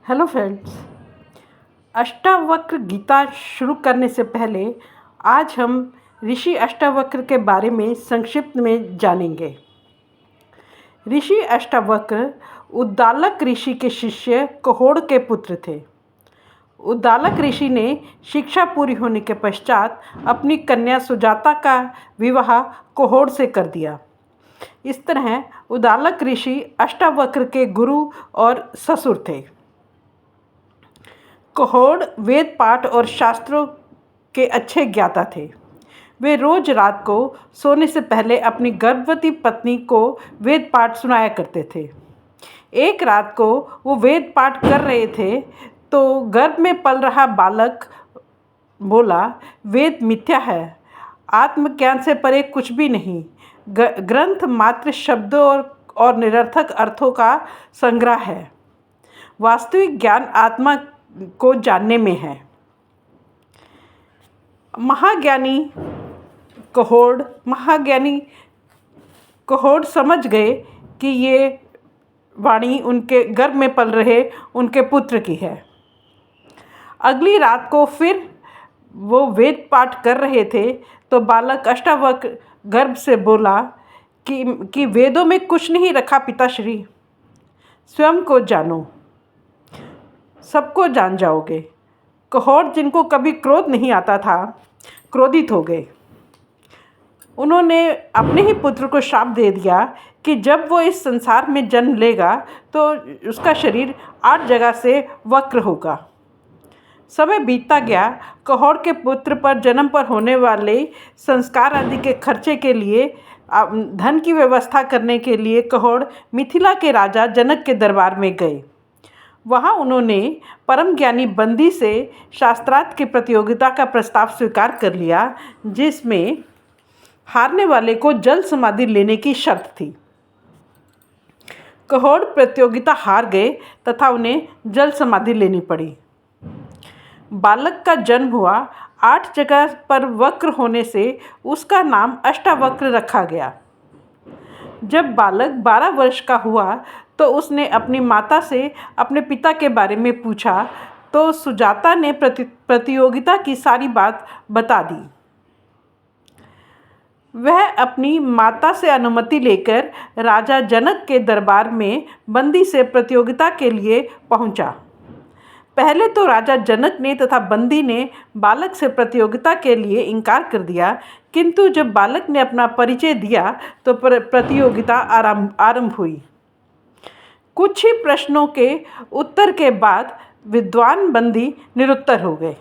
Hello friends. Ashtavakra Gita शुरू करने से पहले आज हम ऋषि अष्टावक्र के बारे में संक्षिप्त में जानेंगे। ऋषि अष्टावक्र उद्दालक ऋषि के शिष्य कहोड़ के पुत्र थे। उद्दालक ऋषि ने शिक्षा पूरी होने के पश्चात अपनी कन्या सुजाता का विवाह कहोड़ से कर दिया। इस तरह उद्दालक ऋषि अष्टावक्र के गुरु और ससुर थे। कहोड़ वेद पाठ और शास्त्रों के अच्छे ज्ञाता थे। वे रोज रात को सोने से पहले अपनी गर्भवती पत्नी को वेद पाठ सुनाया करते थे। एक रात को वो वेद पाठ कर रहे थे तो गर्भ में पल रहा बालक बोला, वेद मिथ्या है, आत्मज्ञान से परे कुछ भी नहीं, ग्रंथ मात्र शब्दों और निरर्थक अर्थों का संग्रह है। वास्तविक ज्ञान आत्मा को जानने में है। महाज्ञानी कहोड़ समझ गए कि ये वाणी उनके गर्भ में पल रहे उनके पुत्र की है। अगली रात को फिर वो वेद पाठ कर रहे थे तो बालक अष्टावक्र गर्भ से बोला कि वेदों में कुछ नहीं रखा पिताश्री, स्वयं को जानो, सबको जान जाओगे। कहोड़, जिनको कभी क्रोध नहीं आता था, क्रोधित हो गए। उन्होंने अपने ही पुत्र को श्राप दे दिया कि जब वो इस संसार में जन्म लेगा तो उसका शरीर 8 जगह से वक्र होगा। समय बीतता गया। कहोड़ के पुत्र पर जन्म पर होने वाले संस्कार आदि के खर्चे के लिए, धन की व्यवस्था करने के लिए कहोड़ मिथिला के राजा जनक के दरबार में गए। वहाँ उन्होंने परम ज्ञानी बंदी से शास्त्रार्थ की प्रतियोगिता का प्रस्ताव स्वीकार कर लिया, जिसमें हारने वाले को जल समाधि लेने की शर्त थी। कहोड़ प्रतियोगिता हार गए तथा उन्हें जल समाधि लेनी पड़ी। बालक का जन्म हुआ। 8 जगह पर वक्र होने से उसका नाम अष्टावक्र रखा गया। जब बालक 12 वर्ष का हुआ तो उसने अपनी माता से अपने पिता के बारे में पूछा तो सुजाता ने प्रतियोगिता की सारी बात बता दी। वह अपनी माता से अनुमति लेकर राजा जनक के दरबार में बंदी से प्रतियोगिता के लिए पहुंचा। पहले तो राजा जनक ने तथा बंदी ने बालक से प्रतियोगिता के लिए इनकार कर दिया, किंतु जब बालक ने अपना परिचय दिया तो प्रतियोगिता आरंभ हुई। कुछ ही प्रश्नों के उत्तर के बाद विद्वान बंदी निरुत्तर हो गए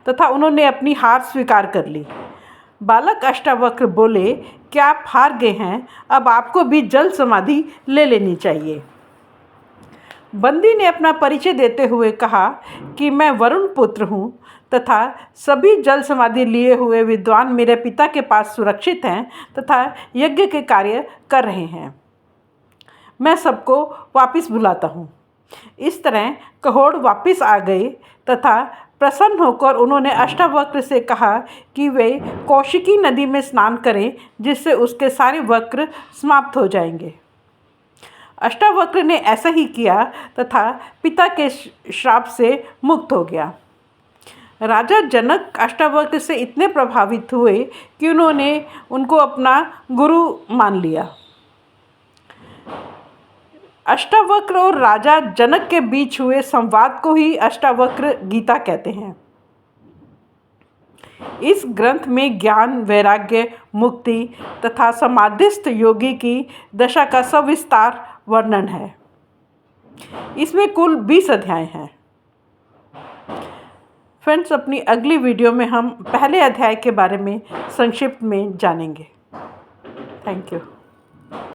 तथा उन्होंने अपनी हार स्वीकार कर ली। बालक अष्टावक्र बोले, क्या आप हार गए हैं? अब आपको भी जल समाधि ले लेनी चाहिए। बंदी ने अपना परिचय देते हुए कहा कि मैं वरुण पुत्र हूँ तथा सभी जल समाधि लिए हुए विद्वान मेरे पिता के पास सुरक्षित हैं तथा यज्ञ के कार्य कर रहे हैं। मैं सबको वापस बुलाता हूँ। इस तरह कहोड़ वापस आ गए तथा प्रसन्न होकर उन्होंने अष्टावक्र से कहा कि वे कौशिकी नदी में स्नान करें, जिससे उसके सारे वक्र समाप्त हो जाएंगे। अष्टावक्र ने ऐसा ही किया तथा पिता के श्राप से मुक्त हो गया। राजा जनक अष्टावक्र से इतने प्रभावित हुए कि उन्होंने उनको अपना गुरु मान लिया। अष्टावक्र और राजा जनक के बीच हुए संवाद को ही अष्टावक्र गीता कहते हैं। इस ग्रंथ में ज्ञान, वैराग्य, मुक्ति तथा समाधिस्थ योगी की दशा का सविस्तार वर्णन है। इसमें कुल 20 अध्याय हैं। फ्रेंड्स, अपनी अगली वीडियो में हम पहले अध्याय के बारे में संक्षिप्त में जानेंगे। Thank you.